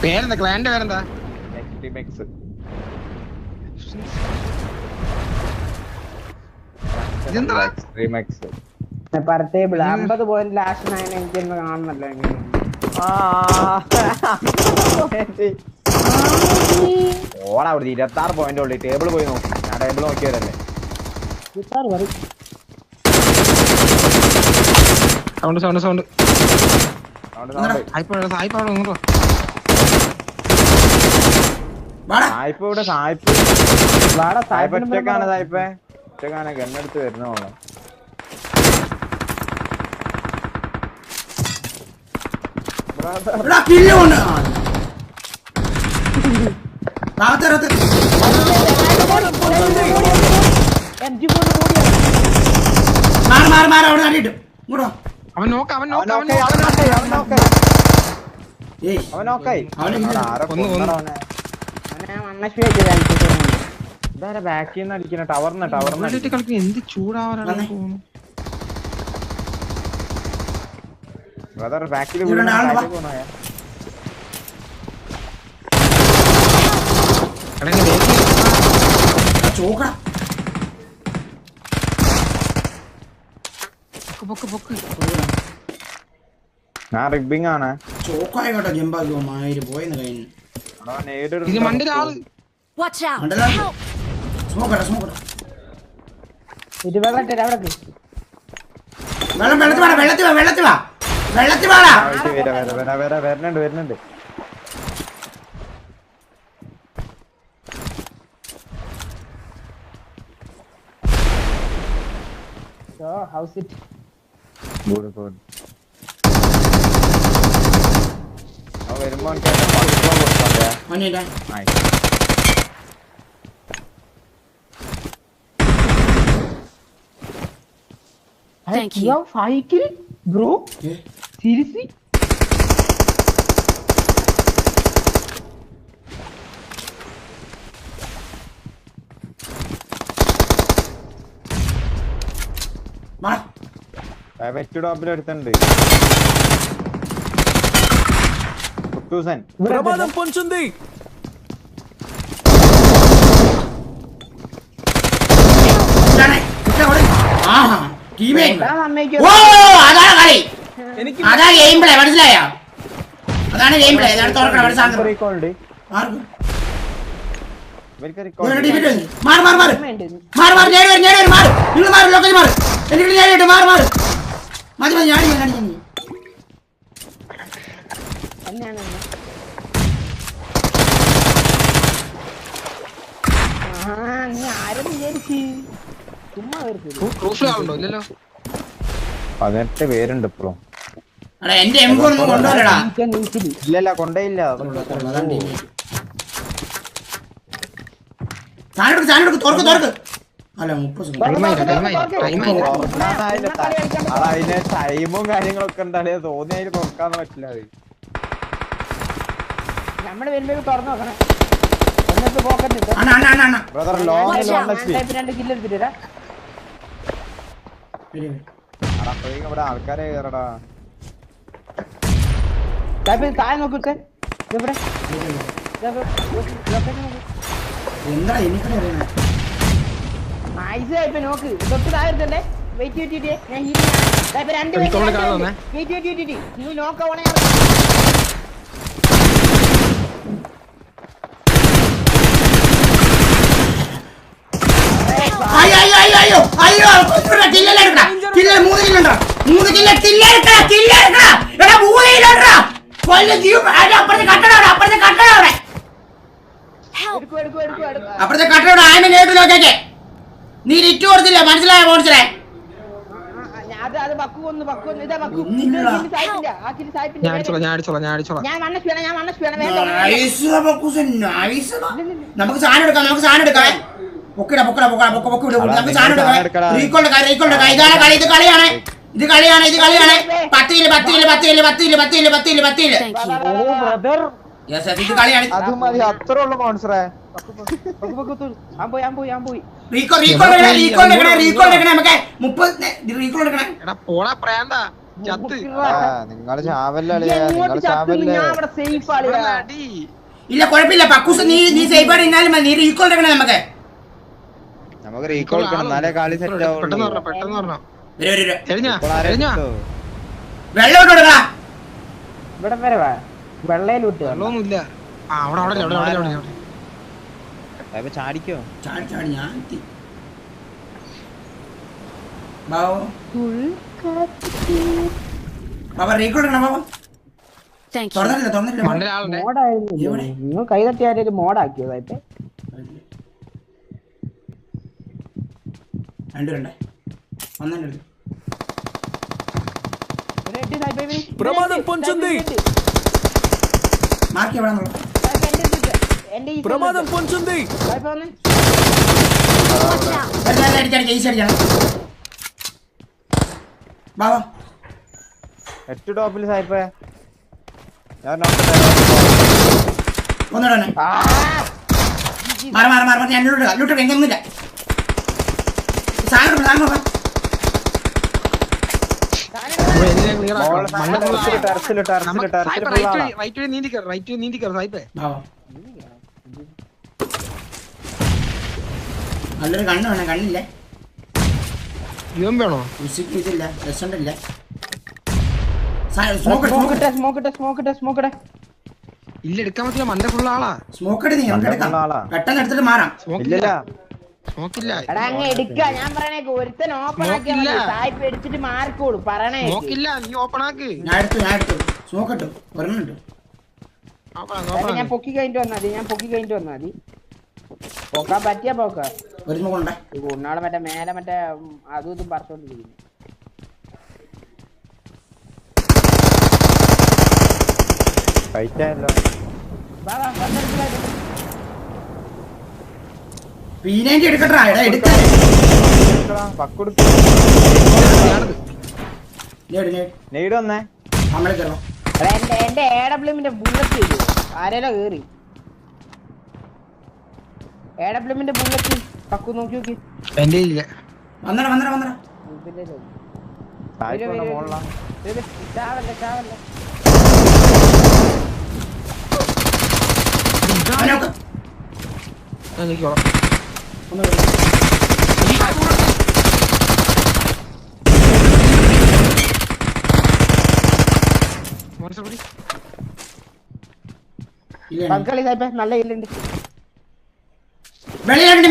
പേരെന്താ ക്ലാന്റെ പേരെന്താ? Table 50 point last എനിക്കൊന്ന് കാണണല്ലോ. ഓടാ 26 പോയിന്റ് ഉള്ളു. ടേബിൾ പോയി നോക്കി. ഞാൻ ടേബിൾ നോക്കിയവരല്ലേ. സൗണ്ട് ഒറ്റക്കാണ് സായിപ്പേ. ഒറ്റക്കാണ് ഗണ്ണെടുത്ത് വരുന്നോളൂ. ബാക്കിന്ന് അടിക്കുന്ന ടവർന്ന് എന്ത് ചൂടാവാനാണ് തോന്നുന്നു. ബ്രദർ ബാക്കിൽ ഞാൻ റിബിങ് ആണ്. ചോക്കായിക്കോട്ടെ ജമ്പാക്കി മായിര് പോയെന്ന് കഴിഞ്ഞു. വരുന്നുണ്ട്. ഹൗസ് ഇറ്റ് വരുമ്പോ Thank you. Cycle, bro. Yeah. Seriously? എടുത്തുണ്ട്. ప్రమాదం పొంచుంది. അതാണ് ഗെയിം പ്ലേ, മനസ്സിലായോ? അതാണ് ഗെയിം പ്ലേ. ഇല്ലല്ലോ. 18 പേരുണ്ട് ഇപ്പോഴും. എന്റെ M4 ഒന്നും കൊണ്ടുവരടാ. ഇല്ലല്ല കൊണ്ടേയില്ല. അതിന് ടൈമും കാര്യങ്ങളൊക്കെ ഉണ്ടാലേ തോന്നി അതിന് തുറക്കാന്ന് പറ്റില്ല. അത് നമ്മള് വരുമ്പോ തുറന്നു നോക്കണേ. ബ്രദർ ലോങ് ഇവിടെ ആൾക്കാരെ കയറടാ. താഴെ നോക്കിട്ടെ. എന്താ എനിക്ക് നോക്ക് തൊട്ട് താഴെ വെയിറ്റ് നീ നോക്കണേ. അപ്പുറത്തെ കട്ടോടെ ആയ കേട്ടു നോക്കേ. നീ ലിറ്റ് കൊടുത്തില്ല, മനസ്സിലായോ? മോണിച്ചറേ നമുക്ക് സാധനം എടുക്കാം. നമുക്ക് സാധനം എടുക്കാം. പൊക്കിടാ പൊക്കട പൊക്ക പൊക്ക പൊക്കി വിടും. നമുക്ക് സാധനം എടുക്കാം. റീകോൾഡ് ഇതാണ് കളി. ഇത് കളിയാണ്. 10 ഇത് കളിയാണ്. അത് മതി, അത്ര ഉള്ള മോൺസ്റ്ററേ. റീകോൾഡ് നമുക്ക് 30 റീകോൾഡ് എടുക്കണേ. ചത്ത് നിങ്ങള് ചാവല്ലേ അളിയാ, നിങ്ങള് ചാവല്ലേ. ഞാൻ ഇവിടെ സേഫ് ആളിയാ. അടി ഇല്ല കുഴപ്പമില്ല പക്കൂസ്, നീ സേഫ് ആയിട്ട് ഇന്നാലും മതി. നീ റീകോൾ എടുക്കണേ നമുക്ക്. നമുക്ക് റീകോൾ എടുക്കണം, എന്നാലേ കളി സെറ്റ് പെട്ടെന്ന് ആവുള്ളൂ. പറഞ്ഞോ പെട്ടെന്ന് പറഞ്ഞോ വരൂ. എറിഞ്ഞാ വെള്ളം ഇട്ട് കൊടുക്കടാ. ഇവിടെ വരെ വാ, വെള്ളയിൽ വിട്ട് വെള്ളമൊന്നുമില്ല. ആ അവിടെ ചാടിക്കോ. ചാടി ഞാൻ എത്തി. ബാബു റീകോൾ എടുക്കണം ബാബു. തുറന്നില്ല. മണ്ടൊരാളുടെ മോഡായിരുന്നു. നിങ്ങൾ കൈ തട്ടി ആരും മോഡാക്കിയതായിട്ട്. രണ്ടുപേരുണ്ടേ, ഒന്നെ പ്രമാദം പൊഞ്ചുന്തി, മാർക്ക് എവിടെ പ്രമാദം പൊഞ്ചുന്തി. അടിച്ചടിക്കണം ബാബാ. 8 ടോപ്പിൽ സായിപ്പേ ഞാൻ ഒന്നുകൂടെ മാറി ഞാൻ ലൂട്ട് എനിക്കൊന്നുമില്ല. സാധനം നല്ലൊരു കണ്ണ് വേണം. കണ്ണില്ല, വേണോ ഇതില്ല, രസമില്ല. ഇല്ല എടുക്കാൻ പറ്റില്ല, മണ്ട ഫുള്ള ആളാ. സ്മോക്ക് എടുത്ത് പെട്ടെന്ന് എടുത്തിട്ട് മാറാം. സ്മോക്കില്ല ഞാൻ പറയണേക്ക് ഒരുത്തൻ ഓപ്പൺ ആക്കിയാ സായിപ്പ് എടുത്തിട്ട് മാറിക്കോളൂ. പറയണേ സ്മോക്കില്ല, നീ ഓപ്പൺ ആക്ക്. ഞാൻ എടുത്തു സ്മോക്ക് ഇട്ടു. ഒരെണ്ണുണ്ട്. ഞാൻ പൊക്കി കഴിഞ്ഞിട്ട് വന്നാ മതി. പോക്കാൻ പറ്റിയാ പോക്ക. ഒരു സ്മോക്ക് ഉണ്ടേ. ഉണ്ണാളെ മേലെ അതും ഇതും പറിച്ചോണ്ടിരിക്കുന്നു. കഴിച്ചാലോ പീനേന്റെ എടുക്കട്ടാ. നെയ്ഡ് വന്നേ. നമ്മളെ കയറണം. എന്റെ AWMന്റെ ബുള്ളറ്റ് ചെയ്തു ആരേലോ കേറി. AWMന്റെ ബുള്ളറ്റ് പക്കു നോക്കി നോക്കി. എന്റെ ഇല്ല. വന്നടാ ചാവല്ലേ പങ്കളി സായിപ്പേ നല്ല ഇല്ലുണ്ട്. വെളിയിലുണ്ട്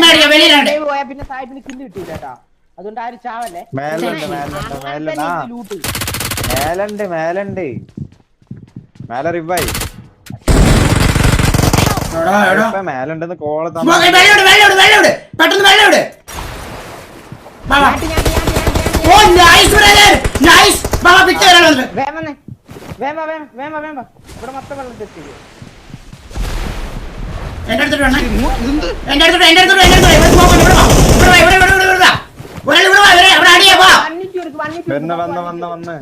പോയാ പിന്നെ സായിപ്പിന് കില്ല് കിട്ടില്ല കേട്ടാ. അതുകൊണ്ട് ആരും ചാവല്ലേ. മേലുണ്ട് മേലെ റിവായി മേലുണ്ടെന്ന് കോള് പെട്ടെന്ന് വെള്ളം ഇവിടെ മൊത്തം വെള്ളം തെറ്റി. എന്റെ അടുത്തോട്ട് വന്ന്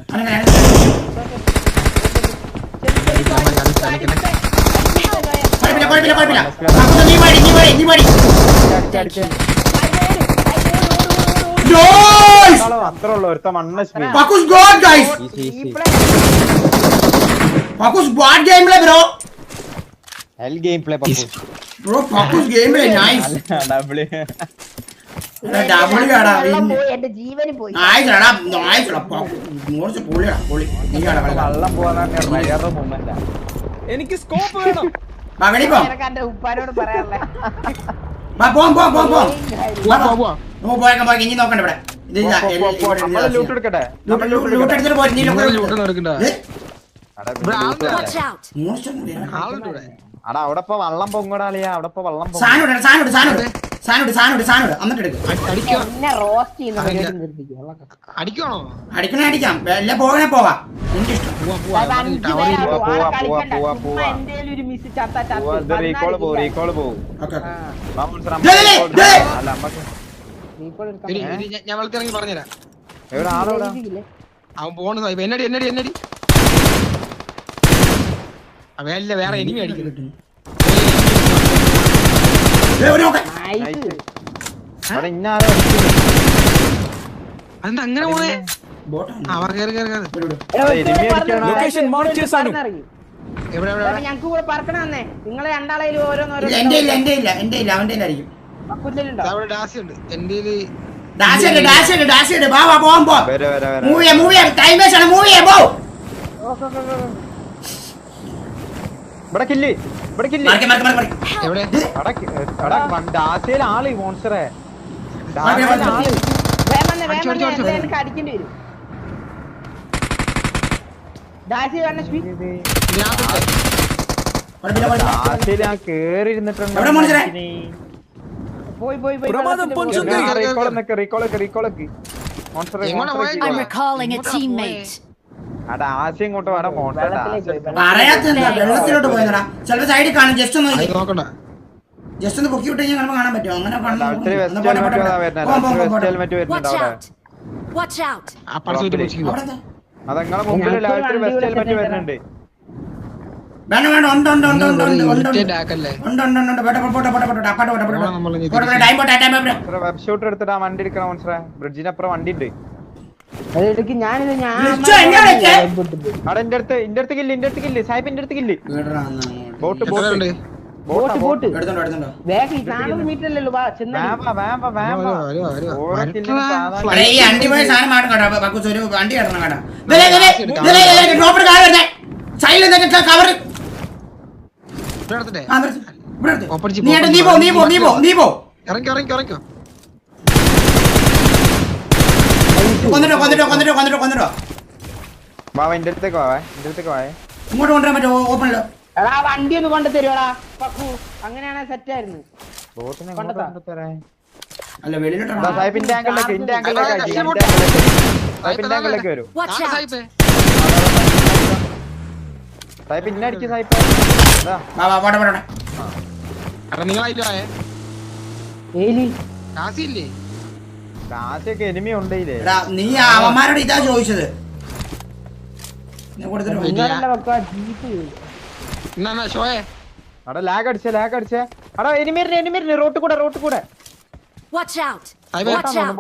അത്ര ഉള്ളു ഒരുത്ത മണ്ണ ഹെൽ ഗെയിം പ്ലേ എന്റെ ജീവന് പോയി. വള്ളം പോവാൻ എനിക്ക് സ്കോപ്പ് വേണം. എന്റെ ഉപ്പാനോട് പറയാറില്ല. ഇനി നോക്കണ്ട ഇവിടെ ലൂട്ട് എടുക്കട്ടെ. അടാ അവിടെ ഇപ്പൊ വള്ളം പൊങ്ങടാളിയാ. അവിടെ ഇപ്പൊ വള്ളം എന്നിട്ട് എടുക്കും. എന്നെ റോസ്റ്റ് ചെയ്യുന്ന അടിക്കണോ? അടിക്കാം. എല്ലാം പോകണേ പോവാ. എനിക്ക് ഇഷ്ടം. എന്തേലും ഒരു മിസ് ചത്ത റീകോള് പോവും. ഞാൻ വെള്ളത്തിറങ്ങി പറഞ്ഞുതരാം. എവിടെ ആളോടാ അവൻ പോണ എന്നടി അവല്ല വേറെ എനിമി അടിക്കുന്നു. അതെന്താ അങ്ങനെ പോണേ? ബോട്ടാണ്. അവർ കേറി കേറി കേറി ലൊക്കേഷൻ മാർക്ക് ചെയ്താണു. എവിടെ എവിടെ ഞങ്ങക്ക് കൂടെ പറക്കണമെന്നേ. നിങ്ങളെ രണ്ടാളേലും ഓരോന്നോരോ ഇല്ല, എന്റെ ഇല്ല അവന്റെ കയ്യിലായിരിക്കും. പക്കുന്നില്ലുണ്ടോ? അവിടെ ഡാസി ഉണ്ട് എന്റെ ഡാഷ് വാ പോവാൻ പോ. മൂവ് ടൈം വേസ്റ്റ് ആണ്. മൂവ് ചെയ്യാ പോ. ഇവിടെ കില്ല് മാർക്ക് എവിടെ ഡാസയിൽ ആള് മോൺസ്റ്ററെ എനിക്ക് അടിക്കേണ്ടി വരും. ഡാസി പറഞ്ഞ സ്പീഡ് ഡാസയിൽ ഞാൻ കേറി ഇരുന്നിട്ടുണ്ട്. എവിടെ മോൺസ്റ്ററെ? പോയി പ്രമാദം പൊഞ്ചുന്തി. റീകോളൊക്കെ I'm recalling a teammate. ആ ഡാസി ഇങ്ങോട്ട് വേണം മോൺസ്റ്റർ പറയാത്ത വെള്ളത്തിലോട്ട് പോയതാ. ചിലപ്പോ സൈഡിൽ കാണും. ജസ്റ്റ് ഒന്ന് നോക്കണ്ട പൊക്കി വിട്ട് കഴിഞ്ഞാൽ നമുക്ക് കാണാൻ പറ്റും. അങ്ങനെ Watch out! Watch out! അപ്പുറത്ത് പോയിട്ട് പിടിച്ചിരിക്കുവാ. അതങ്ങളെ മുമ്പിൽ വെസ്റ്റ് ഹെൽമെറ്റ് വരുന്നുണ്ട്. വേണ്ട ഇറിറ്റേറ്റ് ആക്കല്ലേ വെബ് ഷൂട്ടർ എടുത്തിട്ട് ആ വണ്ടി എടുക്കണം മോൺസ്റ്ററെ. ബ്രിഡ്ജിനപ്പുറം വണ്ടി ഉണ്ട്. ഞാനിത് അവിടെ എന്റെ അടുത്ത് കില്ല് സാഹിബിന്റെ അടുത്ത് കില്ല്. Boat boat 400 മീറ്ററിലല്ലോ. ഓരോ കില്ലിനും സാധാരണ ഈ അണ്ടി പോയ സാധനം മാറ്റം കേട്ടോ. ബക്കൂസ് ഒരു വണ്ടി കിടക്കണം കേട്ടോ. സൈഡിൽ കവർ നീ പോ. ഇറങ്ങി കൊന്നിട്ടോ. ബാബ എന്റെ അടുത്തേക്ക് വാവേ ഇങ്ങോട്ട് കൊണ്ടുവരാൻ പറ്റുമോ? ഓപ്പണിലോ എടാ വണ്ടി ഒന്ന് കൊണ്ടു തരുവാടാ പക്കു. അങ്ങനെയാണെ സെറ്റ് ആയിരുന്നു. ബോട്ടിനെ അല്ല വെളിയിലോട്ട് സാഹിബിന്റെ ആംഗിളിലേക്ക് വരും. Watch out! സാഹിബ് പിന്നെ അടിക്കും സാഹിബ്. നിങ്ങളായില്ലേ ഏലി ഡാസി ഇല്ലേ? ഡാസിയൊക്കെ എനിമി ഉണ്ടല്ലേ? നീ അവന്മാരോട് ഇതാ ചോദിച്ചത്. നിങ്ങളല്ല പക്ക ജീപ്പ്. എന്നാ ഷോയെ അവിടെ ലാഗ് അടിച്ചേ അവിടെ എനിമിരിന് റോട്ട് കൂടെ Watch out! സാഹിബേ Watch out!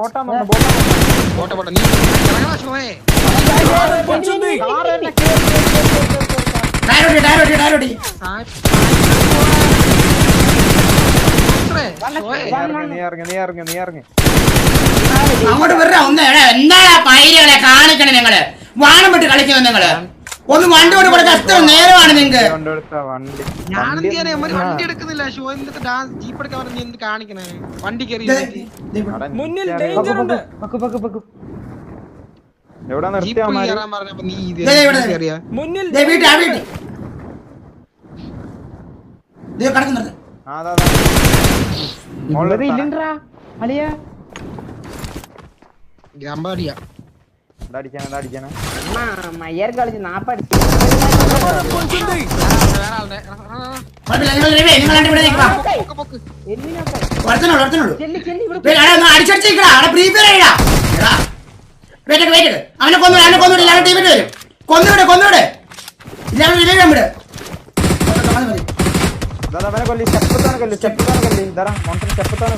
പോട്ടെ നീ ഇറങ്ങടാ ഷോയെ. പൊഞ്ചുന്തി. ഡയറോട്ടി നീ ഇറങ്ങി അങ്ങോട്ട് വരാ. ഒന്ന് എന്താ പൈരകളെ കാണിക്കണേ നിങ്ങള്? വാണം വിട്ട് കളിക്കുന്നത് നിങ്ങള്. ഒന്ന് വണ്ടി കൊണ്ട് കൂടെ കഷ്ടം നേരമാണ് നിങ്ങക്ക്. വണ്ടി എടുക്കുന്നില്ല ഷോ. എന്നിട്ട് ജീപ്പ് എടുക്കാൻ പറഞ്ഞ് എന്ത് കാണിക്കണേ? വണ്ടി കയറി മുന്നിൽ ഡേഞ്ചർ ഉണ്ട്. എവിടെ ജീപ്പ് നിർത്തിയാ കയറാൻ പറഞ്ഞപ്പോ നീ കയറിയാ മുന്നിൽ കിടക്കുന്നത് അളിയാ ഗ്രാമ്പടിയാ അടിക്കാനാ മയ്യർ കളിച്ച് നാപ്പടിച്ചു. പൊഞ്ചുന്തി. വേറെ ആളുടെ അവനെ കൊന്നുവിട് ടീമിട്ട് വരും. കൊന്നുവിട്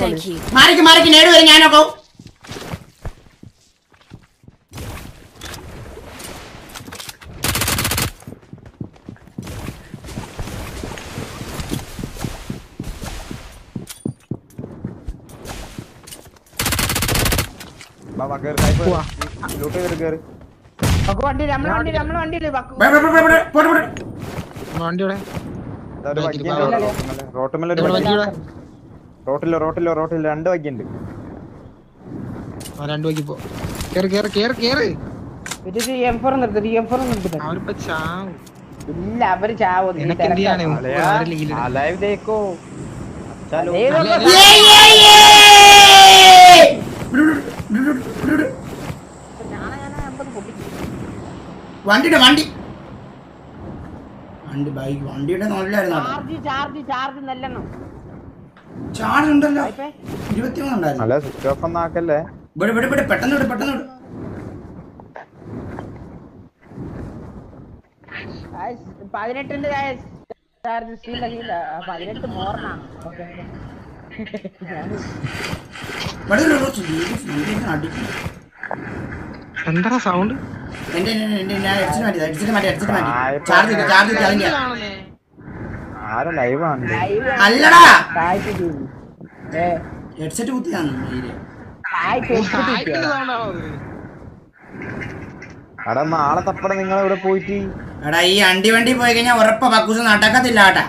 Thank you. മാറിക്ക് നേട് വരും. ഞാനൊക്കെ വണ്ടി നമ്മളെ വണ്ടിയില് വണ്ടിയുടെ റോട്ടില് 2 വയ്ക്കുണ്ട്. 2 വയ്ക്ക് പോ. കേറ് M4 നിർത്തി. അവരിപ്പോ ചാവും. ഇല്ല അവര് ചാവും. നിനക്ക് എന്ത് ചെയ്യാനാ? ലൈവ് ദേക്കോ ചലോ. വണ്ടിയുടെ നല്ലായിരുന്നു. ചാർജ് നല്ലെണ്ണം ചാർജ് ഉണ്ടല്ലോ. 23 ഉണ്ടായിരുന്നു. അല്ല സ്വിച്ച് ഓഫ് ഒന്നും ആക്കല്ലേ. ഇവിടെ പെട്ടെന്ന് വിട്. 18 ചാർജ് 18 മോർണാണ്. എന്താ സൗണ്ട്? ആരാ ലൈവാണ്? അല്ലടാ തായ്പ ഹെഡ്സെറ്റ് കുത്തിയാണ് എടാ നാളെ തപ്പട നിങ്ങൾ ഇവിടെ പോയിട്ട്. എടാ ഈ അണ്ടി വണ്ടി പോയി കഴിഞ്ഞാൽ ഉറപ്പ പക്കൂസ് നടക്കത്തില്ല കേട്ടാ.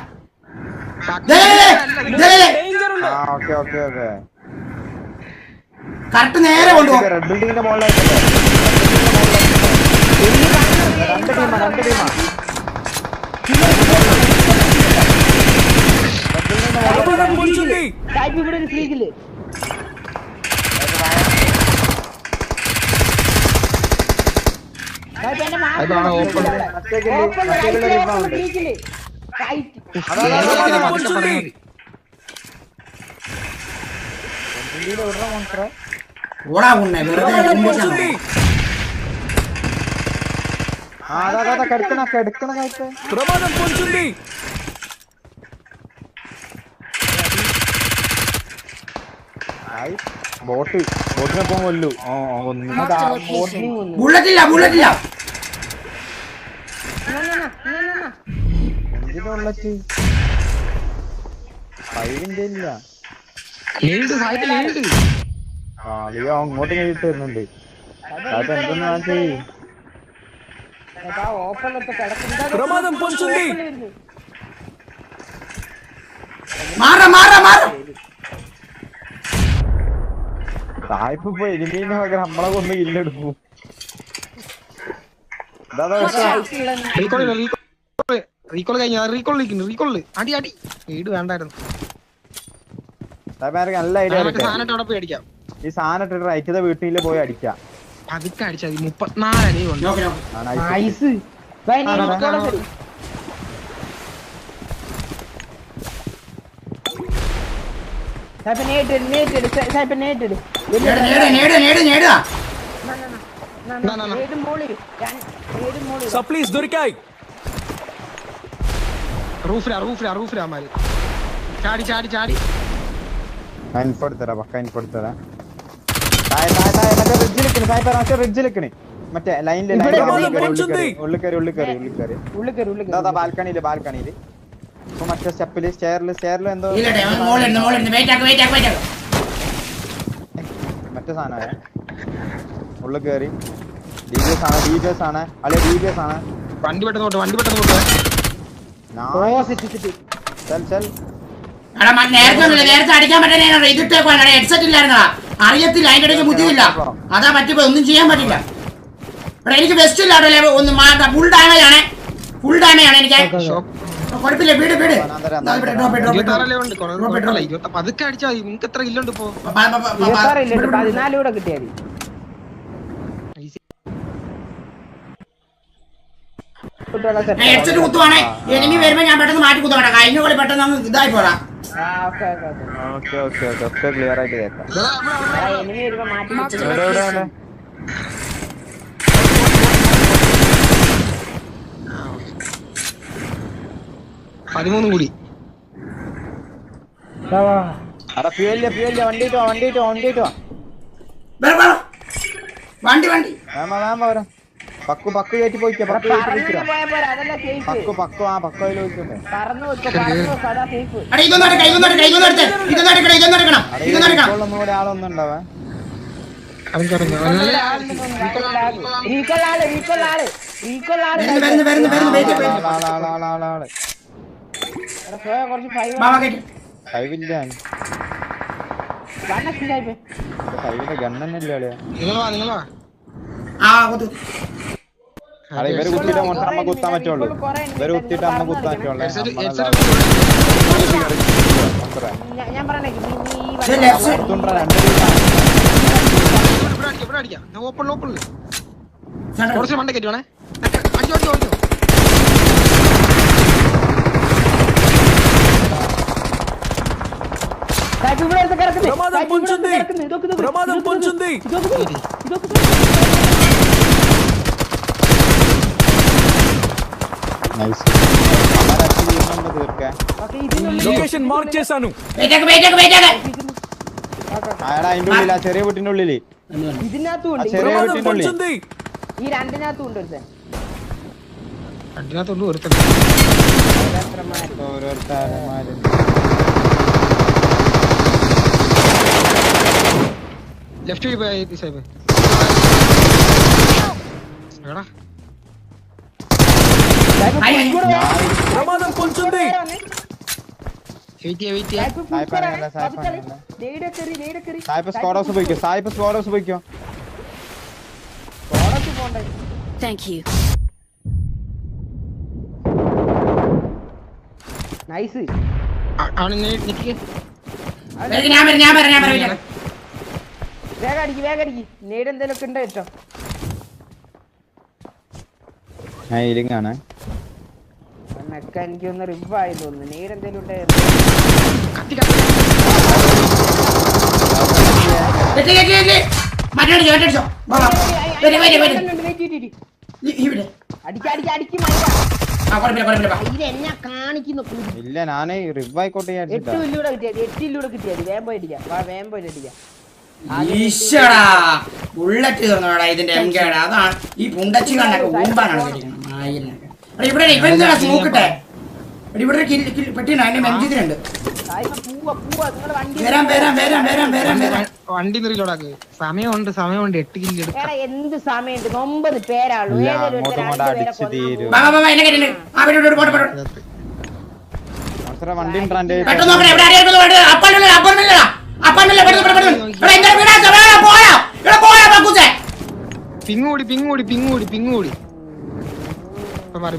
ആ ഓക്കെ ഓക്കെ ഓക്കെ. കറക്റ്റ് നേരെ കൊണ്ടുപോകും. റെഡ് ബിൽഡിങ്ങിന്റെ മുകളിലായിട്ടല്ലേ? രണ്ട് ടീമാ തായ്പ ഇവിടെ ഒരു സ്ലീഗില് അതാണ് ഓപ്പൺ. ഓടാ ഉണ്ണേ വെറുതെ ഉണ്ണിച്ചാണോ? അതാ കെടുക്കണ കാഴ്ച. ప్రమాదం పొంచుంది. ബോട്ടിനെ പോകാൻ കൊല്ലു. Marked a location. ബുള്ളറ്റില്ല എന്തിനാ ഉള്ളറ്റ്? ഫൈവിന്റെ ഇല്ല. അളിയോ അങ്ങോട്ട് കഴിട്ട് വരുന്നുണ്ട്. അത് എന്തെന്ന് ഞാൻ ചെയ്യും. ప్రమాదం పొంచుంది. മാറ സായിപ്പ് ഇപ്പൊ എലിമീനെ പകരം നമ്മളെ കൊണ്ട് ഇല്ലെടുക്കും. റീകോൾ കഴിഞ്ഞ റീകോൾ അടി വീട് വേണ്ടായിരുന്നു. നല്ല ഐഡിയ. സാധനം അവിടെ പോയി അടിക്കാം. ഈ സാധനം ഇട്ടിട്ട് റൈറ്റ് വീട്ടിൽ പോയി അടിക്കാം. അതൊക്കെ അടിച്ചാൽ 34 അടി കൊണ്ട്. సప్లీస్ దొరికాయి. റൂഫിലാ മാര് ചാടി ഇൻഫോടുത്തരാ പക്ക ഇൻഫോടുത്തരാ. മറ്റേ റിഡ്ജിലിക്കണേ മറ്റേ ലൈനില് ഉള്ളിൽ കയറി ബാൽക്കണിയില് ഇപ്പൊ മറ്റേ സ്റ്റെപ്പില് സ്റ്റെയറില് എന്തോ മറ്റേ സാധനമായ ഉള്ളിൽ കയറി. DBS ആണ് അല്ലെ DBS ആണ്. വണ്ടി പെട്ടെന്ന് നേരത്തെ അടിക്കാൻ പറ്റാൻ ഇതിട്ടേക്കാണ്. ഹെഡ്സെറ്റ് ഇല്ലായിരുന്നടാ, അറിയത്തില്ല, അതിന്റെ ഇടയ്ക്ക് ബുദ്ധിയില്ല, അതാ പറ്റിപ്പോ ഒന്നും ചെയ്യാൻ പറ്റില്ല. ഇവിടെ എനിക്ക് വെസ്റ്റ് ഇല്ല, ഒന്ന് ഫുൾ ഡാമേജ് ആണ് എനിക്ക്. കുഴപ്പമില്ല, വീട് പതുക്കെ അടിച്ചാ നിങ്ങക്ക് എത്ര ഇല്ലുണ്ട് ഇപ്പൊ? 14 കിട്ടിയാൽ ഹെഡ്സെറ്റ് കുത്തുവാണേ. എനിമി വരുമ്പോ ഞാൻ പെട്ടെന്ന് മാറ്റി കുത്തണം. കഴിഞ്ഞ പോലെ പെട്ടെന്ന് അങ്ങ് ഇതായി പോടാ. ക്ലിയർ ആയിട്ട് കേൾക്കാം. Marked a എവിടെ location. 13 കൂടി. അടാ ഫ്യൂലില്ല വണ്ടി വരാം. പക്കു കയറ്റി പോയിക്കോ. പക്കു അതിൽ പോയിക്കോട്ടെ. ഒന്നുകൂടെ ആളൊന്നും ഉണ്ടാവേ. ഫൈവിന്റെ ഗണ്ണല്ലേ അളിയാ. നിങ്ങൾ വാ അല്ല ഇവര് കുത്തിയിട്ട് മൊത്തം നമ്മ കുത്താൻ പറ്റുള്ളൂ. ഇവര് കുത്തിയിട്ട് നമ്മ കുത്താൻ പറ്റുള്ളൂ. ഞാൻ പറഞ്ഞേ ഓപ്പണില് കുറച്ച് മണ്ട കയറ്റുവാണേ. അടിച്ചോ ప్రమాదం పొంచుంది. లొకేషన్ మార్క్ చేశాను. അതിന്റെ ഉള്ളിലാ, ചെറിയ വീട്ടിന്റെ ഉള്ളില് ഇതിനകത്തും ആ ഉണ്ട് ചെറിയ ప్రమాదం വീട്ടിന്റെ ഉള്ളിൽ పొంచుంది ഈ രണ്ടിനകത്തും ഉണ്ട് ഒരുത്തൻ രണ്ടിനകത്തുള്ളൂ ഒരുത്തൻ ഓരോരുത്തരന്മാര് ലെഫ്റ്റ് പോയി സാഹിബ് എടാ ప్రమాదం పొంచుంది വെയിറ്റ് ചെയ്യാ സായിപ്പ് സ്ക്വാഡ് ഹൗസ് പോയിക്കോ സായിപ്പ് സ്ക്വാഡ് ഹൗസ് പോയിക്കോ Thank you. നൈസ് ആണ് നിക്ക് ഞാൻ പറയാം വേഗം അടിക്ക് നേട് എന്തേലും ഒക്കെ ഉണ്ടോ ഏറ്റവും ഞാൻ ഇരിങ്ങാണ് എന്നൊക്കെ എനിക്കൊന്ന് റിവ് ആയി തോന്നുന്നു നേട് എന്തേലും ഉണ്ടോ അടിക്ക് എന്നെ കാണിക്കുന്നു ഇല്ല ഞാന് റിവ് ആയിക്കോട്ടെ 8 വില്ലൂടെ കിട്ടിയത് വേഗം പോയി അടിക്കാം ഈശ്വടാ ബുള്ളറ്റ് തന്നോടാ ഇതിന്റെ എം കെടാ അതാണ് ഈ പുണ്ടച്ചി കണ്ടൊക്കെ ഊമ്പാനാണ് ഇവിടെ ഇവന്താ നോക്കട്ടെ ഇവിടെ പെട്ടിന് അതിന്റെ മെഞ്ചിനുണ്ട് വണ്ടി നിർലോടാക്ക് സമയമുണ്ട് 8 കില്ല് എടുക്കാം എന്ത് സമയമുണ്ട് 9 പേരാളൂ വണ്ടി പിങ്ങൂടി മാറി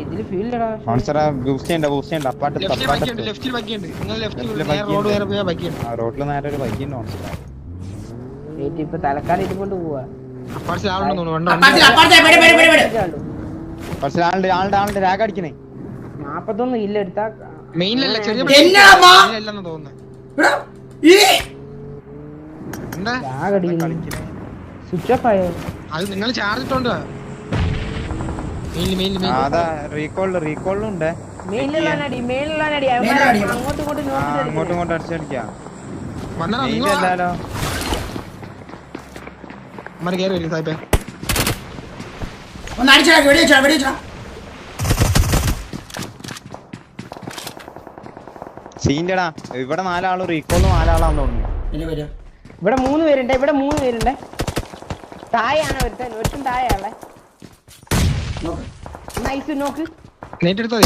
ഇതില് ഫീൽഡാ ലെഫ്റ്റിൽ ബക്കിയുണ്ട് നിങ്ങൾ ലെഫ്റ്റ് റോഡ് നേരെ പോയാ ബക്കിയുണ്ട് റോഡില് നേരെ ഒരു ബൈക്കുണ്ട് ഇപ്പൊ തലക്കാലം ഇതുകൊണ്ട് പോവാ അപ്പാർച്ച് ആളുണ്ടെന്ന് തോന്നുന്നു പക്ഷെ ആളുടെ രാഗ അടിക്കണേ 41 ഇല്ല എടുത്താ മെയിനിലല്ല ചെറിയ എന്നാ അല്ലെന്ന് തോന്നുന്നു എന്താ സ്വിച്ച് ഓഫ് ആയോ അത് നിങ്ങൾ ചാർജ് ഇട്ടോണ്ട് അതാ റീകോളിലുണ്ട് അങ്ങോട്ടും അടിച്ചടിക്കാം വന്നാലോ കേറി വരും സാഹിബേ ഒന്ന് അടിച്ചാ സീൻ്റെടാ ഇവിടെ 4 ആളും റീകോളിൽ 4 ആളാന്ന് തോന്നുന്നു ഇവിടെ 3 പേരുണ്ട് താഴെയാണ് ഒരുത്തൻ താഴെയാളെ നൈസ് നോക്ക് നേറ്റെടുത്തോ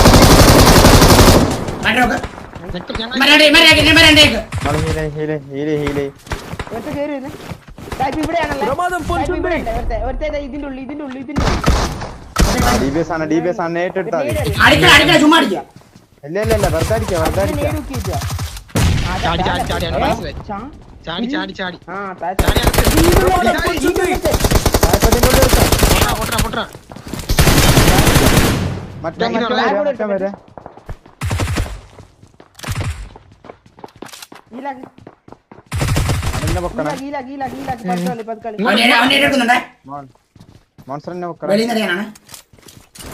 ప్రమాదం పొంచుంది ഇതിന്റെ ഉള്ളിൽ DBS ആണ് നേരിട്ടെടുത്താ ചുമ്മാ അടിക്കുക ഇല്ല വെറുതെ അടിക്കാം ചാടി ప్రమాదం పొంచుంది മറ്റേ വരെ മോൺസ്റ്ററിനെ വെളിയിൽ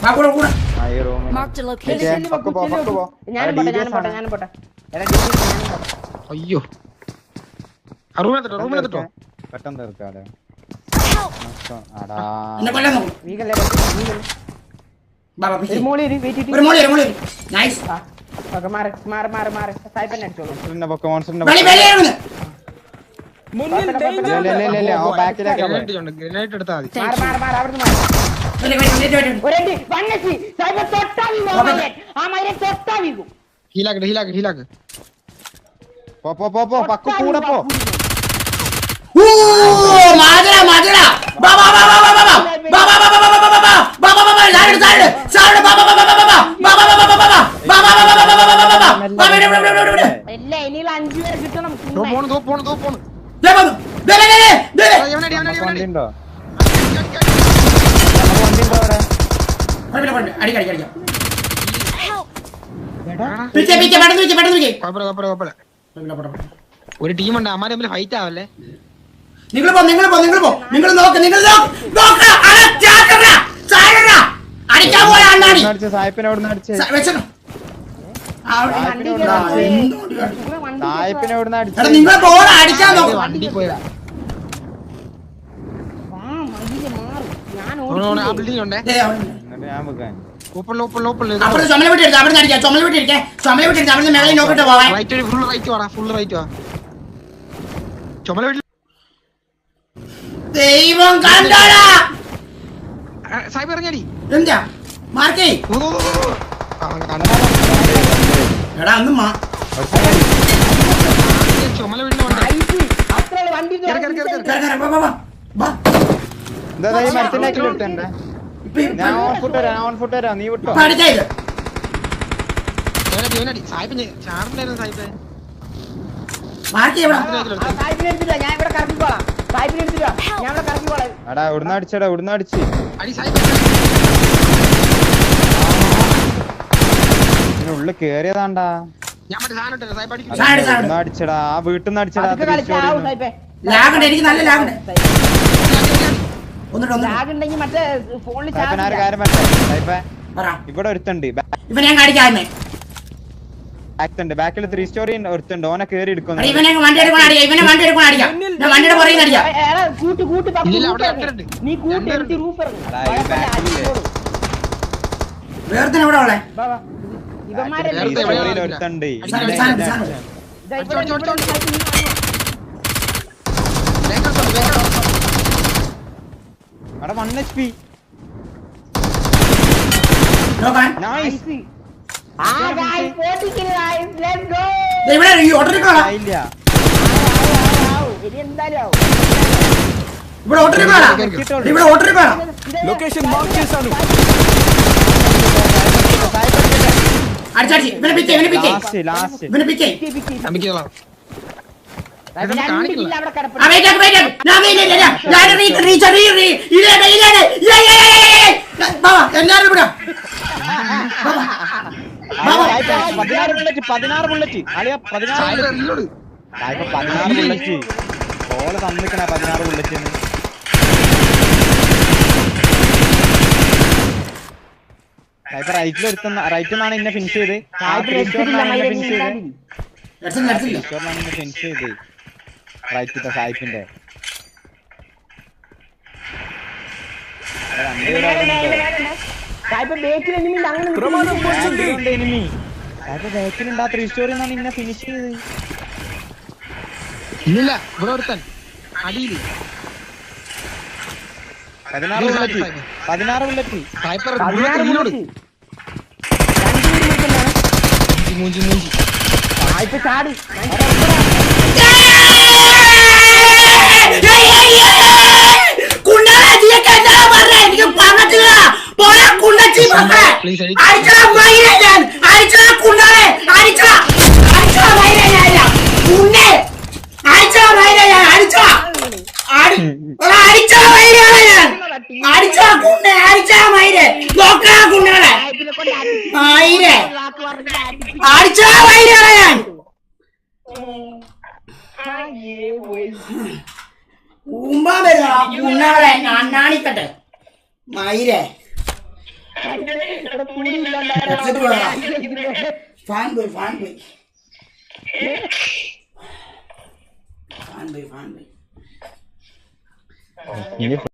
Marked a location. ഞാനും പോട്ടെ അയ്യോ റൂമിലെത്തിട്ടോ പെട്ടെന്ന് തീർക്കാതെ ഗ്രനേഡ് എടുത്താ ഹീലാക്ക് പോ പക്കു കൂടെ പോ വണ്ടിണ്ടോ ഒരു ടീമുണ്ട് അമ്മാരെ തമ്മിൽ ഫൈറ്റ് ആവല്ലേ നിങ്ങൾ സായിപ്പിനെ എവിടെ നിന്ന് അടിച്ചേ സായിപ്പിനെ എവിടെ നിന്ന് അടിച്ചേ വണ്ടി പോയതാ ആ ബിൽഡിംഗ് ഉണ്ടേ എന്നിട്ട് ഞാൻ വെക്കാൻ അപ്പുറത്ത് ചുമല വിട്ട് എടുത്ത് അവിടെ അടിക്കാം ചുമല വിട്ടിരിക്കേ ചുമല വിട്ടിരിക്കും അവിടെ മേലെ നോക്കിട്ട് പോവാൻ റൈറ്റ് ഫുൾ റൈറ്റ് വാടാ ഫുൾ റൈറ്റ് വാ ചുമല വീട്ടിൽ ദൈവം കണ്ടോടാ സാഹിബ് ഇറങ്ങിയടി എന്താ മാർക്കേ എടാ അന്ന് ചുമല വീട്ടിൽ വണ്ടി അത്ര വണ്ടി എന്താ ഈ മരത്തിന്റെ എടുത്തേ ഞാൻ ഓൺ ഫുട്ട് തരാം നീ വിട്ടോ സാഹിബ് ചാറുണ്ടായിരുന്നു സാഹിബ് സാഹിബിനെടുത്തില്ല ഞാൻ ഇവിടെ കറക്കിക്കോളാം സാഹിബിനെടുത്തില്ല ഞാൻ ഇവിടെ കറക്കിക്കോളാം എടാ ഇവിടുന്ന് അടിച്ചടാ ഇവിടുന്ന് അടിച്ച് അടി സാഹിബ് ഉള്ളിൽ കേറിയതാണ്ടാ ഞാൻ മറ്റേ സാധനം ഇട്ടേ സാഹിബ് അടിക്കും ഇവിടുന്ന് അടിച്ചടാ ആ വീട്ടിൽ നിന്ന് അടിച്ചടാ അതൊക്കെ കളിച്ചാവും സാഹിബേ ലാഗുണ്ട് എനിക്ക് നല്ല ലാഗുണ്ട് ഒന്നിട്ട് ലാഗുണ്ടെങ്കിൽ മറ്റേ ഫോണിൽ സായിപ്പൻ ആ ഒരു കാര്യം പറ്റേ ഇവിടെ ഒരുത്തുണ്ട് ഇപ്പൊ ഞാൻ കാണിക്കാമേ ബാക്കിൽ 3 സ്റ്റോറി ഒരുത്തുണ്ട് ഓനെ കേറി എടുക്കുന്നു ഇവനെ വണ്ടി എടുക്കണം അടിക്കാം ഇവനെ വണ്ടി എടുക്കണം അടിക്കാം ഞാൻ വണ്ടിയുടെ പുറകെ അടിക്കാം നീ കൂട്ടി എടുത്ത് റൂഫ് വേറെ ഇവിടെ ഉള്ളേ ഒരുത്തുണ്ട് അവിടെ 1 HP നൈസ് ഇവിടെ ഓട്ടോറിക്കോളാ ഇല്ല ഇവിടെ ഓട്ടോറിക്കോളാ ഇവിടെ ഓട്ടോറിക്കോളാ లొకేషన్ మార్క్ చేశాను അടിച്ചടിച്ച് ഇവനെ പിക്കേ ലാസ്റ്റ് ഇവനെ പിക്കേ നമ്പിക്കോളാം എല്ലാരും ഇവിടെ 16 ബുള്ളറ്റ് അളിയ 16 ബുള്ളറ്റ് ഓളെ തന്നിക്കണ 16 ബുള്ളറ്റ് റൈറ്റിൽ നിന്നാണ് എന്നെ ഫിനിഷ് ചെയ്ത് ഫിനിഷ് ചെയ്ത് റൈറ്റിത്തെ സായിപ്പിന്റെ ప్రమాదం వచ్చింది എനിമി ബാക്കിലുണ്ടാ 3 സ്റ്റോറി എന്നാണ് ഇന്നെ ഫിനിഷ് ചെയ്ത് ഇല്ല ഇവിടെ ഒരുത്തൻ അടിയിൽ 16 ബുള്ളറ്റ് സായിപ്പർ ബുള്ളറ്റ് മൂഞ്ചി ചാടി അണ്ണാണിക്കട്ടെ മയിലേ ഫാൻ പോയി